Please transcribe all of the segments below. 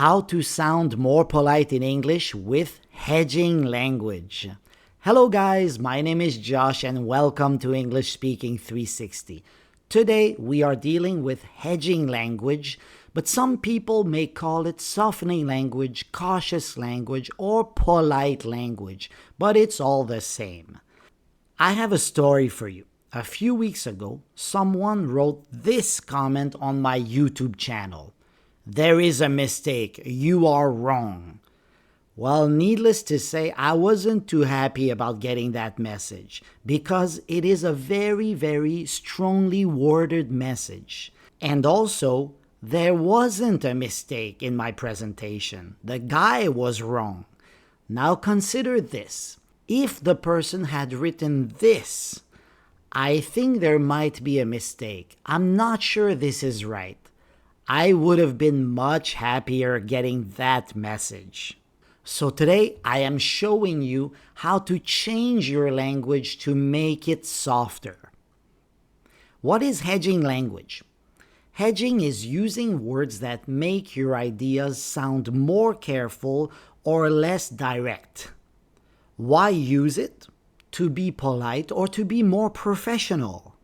How to sound more polite in English with hedging language. Hello guys, my name is Josh and welcome to English Speaking 360. Today we are dealing with hedging language, but some people may call it softening language, cautious language, or polite language, but it's all the same. I have a story for you. A few weeks ago, someone wrote this comment on my YouTube channel. "There is a mistake. You are wrong." Well, needless to say, I wasn't too happy about getting that message because it is a very, very strongly worded message. And also, there wasn't a mistake in my presentation. The guy was wrong. Now consider this. If the person had written this, I think there might be a mistake. I'm not sure this is right. I would have been much happier getting that message. So today I am showing you how to change your language to make it softer. What is hedging language? Hedging is using words that make your ideas sound more careful or less direct. Why use it? To be polite or to be more professional,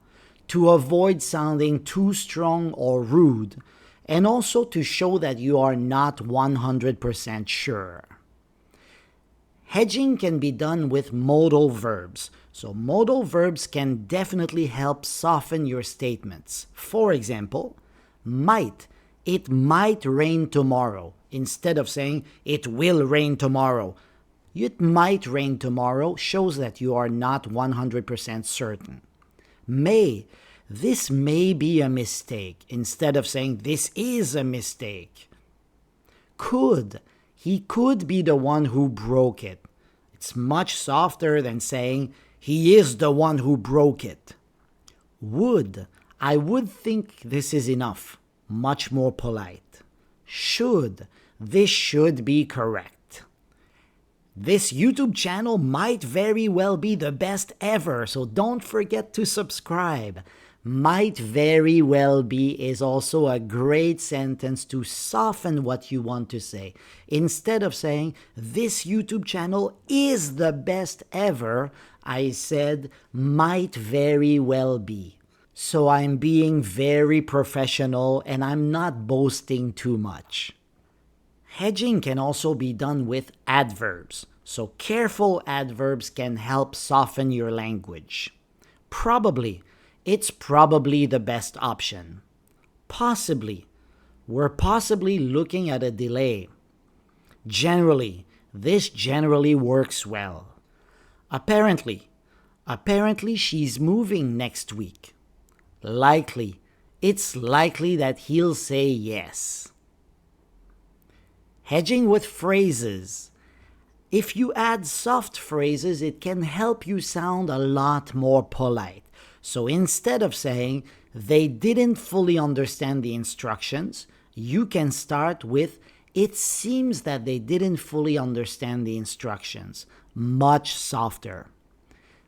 to avoid sounding too strong or rude, and also to show that you are not 100% sure. Hedging can be done with modal verbs. So modal verbs can definitely help soften your statements. For example, might. It might rain tomorrow. Instead of saying, it will rain tomorrow. It might rain tomorrow shows that you are not 100% certain. May. This may be a mistake, instead of saying this is a mistake. Could. He could be the one who broke it. It's much softer than saying he is the one who broke it. Would. I would think this is enough. Much more polite. Should. This should be correct. This YouTube channel might very well be the best ever, so don't forget to subscribe. Might very well be is also a great sentence to soften what you want to say. Instead of saying, this YouTube channel is the best ever, I said, might very well be. So I'm being very professional and I'm not boasting too much. Hedging can also be done with adverbs. So careful adverbs can help soften your language. Probably. It's probably the best option. Possibly. We're possibly looking at a delay. Generally. This generally works well. Apparently. Apparently she's moving next week. Likely. It's likely that he'll say yes. Hedging with phrases. If you add soft phrases, it can help you sound a lot more polite. So instead of saying, they didn't fully understand the instructions, you can start with, it seems that they didn't fully understand the instructions. Much softer.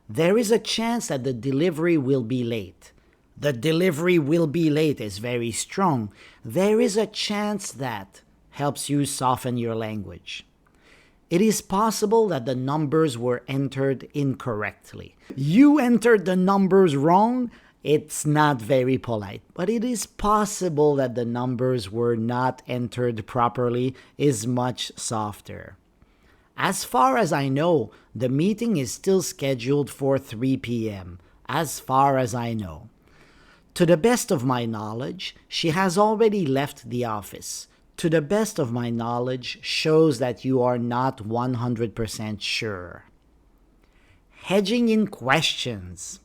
There is a chance that the delivery will be late. The delivery will be late is very strong. There is a chance that helps you soften your language. It is possible that the numbers were entered incorrectly. You entered the numbers wrong. It's not very polite, but it is possible that the numbers were not entered properly is much softer. As far as I know, the meeting is still scheduled for 3 p.m., as far as I know. To the best of my knowledge, she has already left the office. To the best of my knowledge shows that you are not 100% sure. Hedging in questions.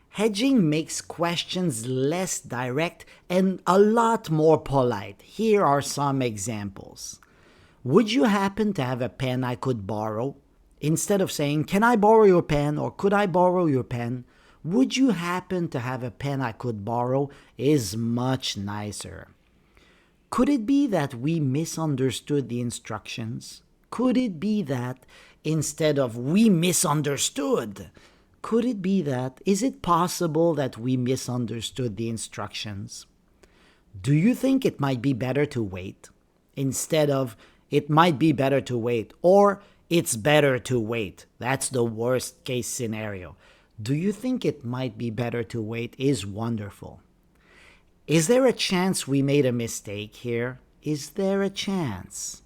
Hedging makes questions less direct and a lot more polite. Here are some examples. Would you happen to have a pen I could borrow? Instead of saying, can I borrow your pen or could I borrow your pen? Would you happen to have a pen I could borrow is much nicer. Could it be that we misunderstood the instructions? Could it be that instead of we misunderstood, could it be that, is it possible that we misunderstood the instructions? Do you think it might be better to wait? instead of it might be better to wait or it's better to wait. That's the worst case scenario. Do you think it might be better to wait is wonderful. Is there a chance we made a mistake here? Is there a chance?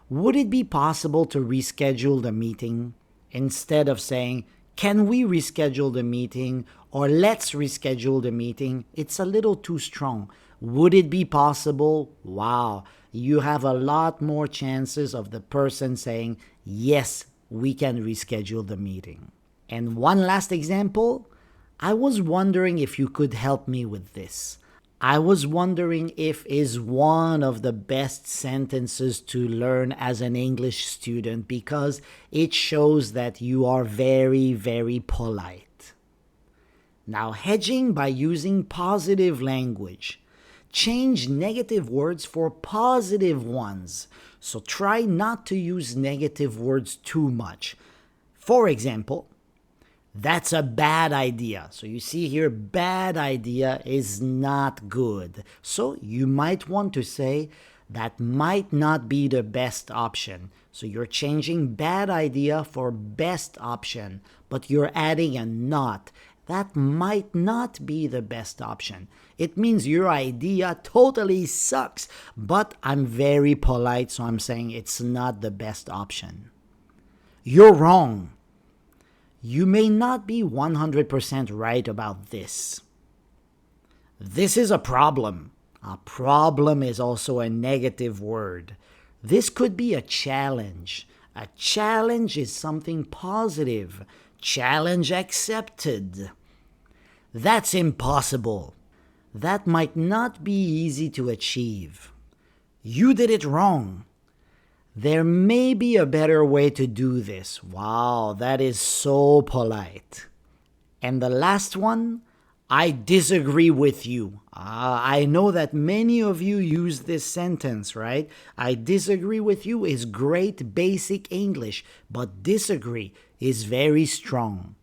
Would it be possible to reschedule the meeting instead of saying, can we reschedule the meeting or let's reschedule the meeting? It's a little too strong. Would it be possible? Wow, you have a lot more chances of the person saying, yes, we can reschedule the meeting. And one last example, I was wondering if you could help me with this. I was wondering if is one of the best sentences to learn as an English student because it shows that you are very, very polite. Now, hedging by using positive language. Change negative words for positive ones. So try not to use negative words too much. For example, that's a bad idea. So you see here, bad idea is not good. So you might want to say, that might not be the best option. So you're changing bad idea for best option, but you're adding a not. That might not be the best option. It means your idea totally sucks, but I'm very polite, so I'm saying it's not the best option. You're wrong. You may not be 100% right about this. This is a problem. A problem is also a negative word. This could be a challenge. A challenge is something positive. Challenge accepted. That's impossible. That might not be easy to achieve. You did it wrong. There may be a better way to do this. Wow, that is so polite. And the last one, I disagree with you. I know that many of you use this sentence, right? I disagree with you is great basic English, but disagree is very strong.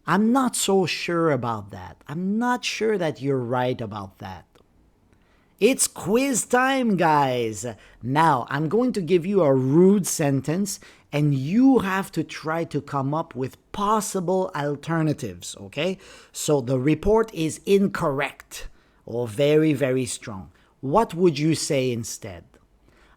I'm not so sure about that. I'm not sure that you're right about that. It's quiz time, guys. Now, I'm going to give you a rude sentence and you have to try to come up with possible alternatives, okay? So the report is incorrect or very, very strong. What would you say instead?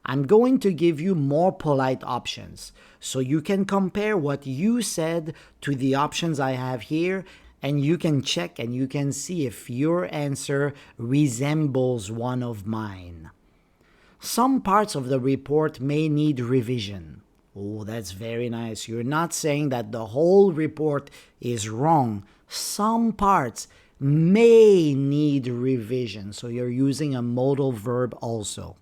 I'm going to give you more polite options so you can compare what you said to the options I have here, and you can check and you can see if your answer resembles one of mine. Some parts of the report may need revision. Oh, that's very nice. You're not saying that the whole report is wrong. Some parts may need revision, so you're using a modal verb also.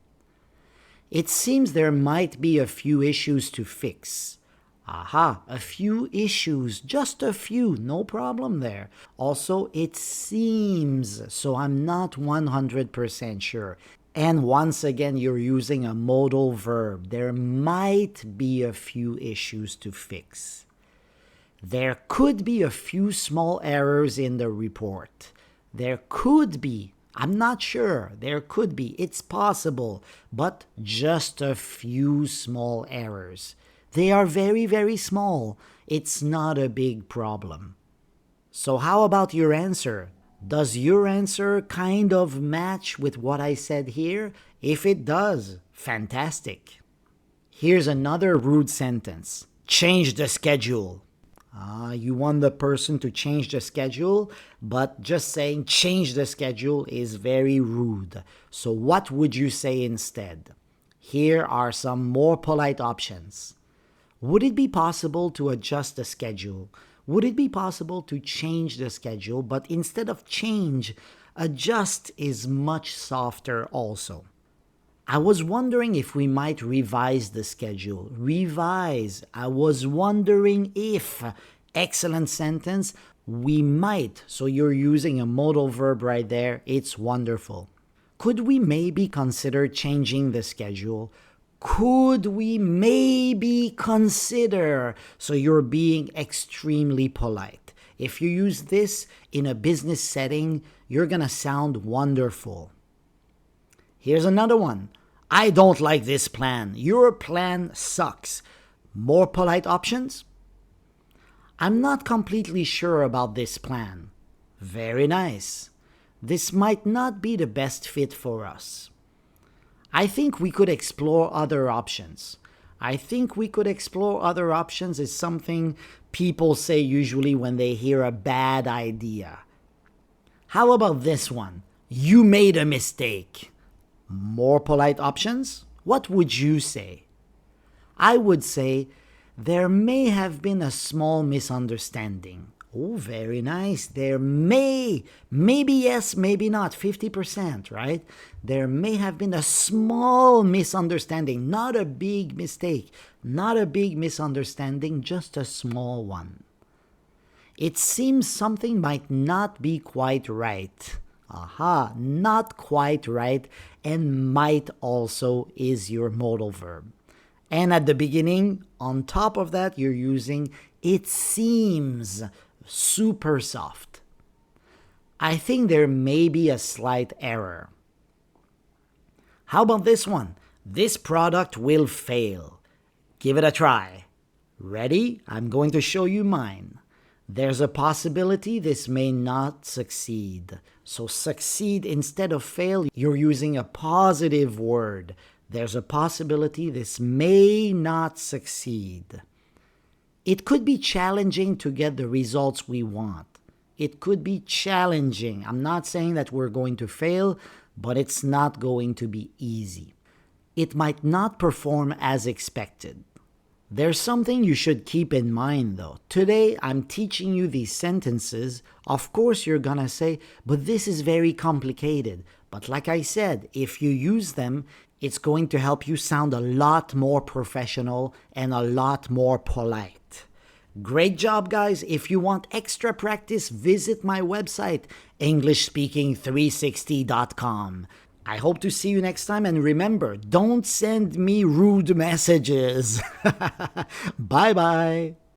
It seems there might be a few issues to fix. Aha, a few issues, just a few, no problem there. Also, it seems, so I'm not 100% sure. And once again, you're using a modal verb. There might be a few issues to fix. There could be a few small errors in the report. There could be, I'm not sure, there could be, it's possible, but just a few small errors. They are very, very small. It's not a big problem. So how about your answer? Does your answer kind of match with what I said here? If it does, fantastic. Here's another rude sentence. Change the schedule. You want the person to change the schedule, but just saying change the schedule is very rude. So what would you say instead? Here are some more polite options. Would it be possible to adjust the schedule? Would it be possible to change the schedule? But instead of change, adjust is much softer also. I was wondering if we might revise the schedule. Revise. I was wondering if. Excellent sentence. We might. So you're using a modal verb right there. It's wonderful. Could we maybe consider changing the schedule? Could we maybe consider? So you're being extremely polite. If you use this in a business setting, you're gonna sound wonderful. Here's another one. I don't like this plan. Your plan sucks. More polite options? I'm not completely sure about this plan. Very nice. This might not be the best fit for us. I think we could explore other options. I think we could explore other options is something people say usually when they hear a bad idea. How about this one? You made a mistake. More polite options? What would you say? I would say there may have been a small misunderstanding. Oh, very nice. Maybe yes, maybe not, 50%, right? There may have been a small misunderstanding, not a big mistake, not a big misunderstanding, just a small one. It seems something might not be quite right. Aha, not quite right, and might also is your modal verb. And at the beginning, on top of that, you're using it seems, super soft. I think there may be a slight error. How about this one? This product will fail. Give it a try. Ready? I'm going to show you mine. There's a possibility this may not succeed. So succeed instead of fail, you're using a positive word. There's a possibility this may not succeed. It could be challenging to get the results we want. It could be challenging. I'm not saying that we're going to fail, but it's not going to be easy. It might not perform as expected. There's something you should keep in mind though. Today, I'm teaching you these sentences. Of course, you're gonna say, but this is very complicated. But like I said, if you use them, it's going to help you sound a lot more professional and a lot more polite. Great job, guys. If you want extra practice, visit my website, EnglishSpeaking360.com. I hope to see you next time, and remember, don't send me rude messages. Bye-bye.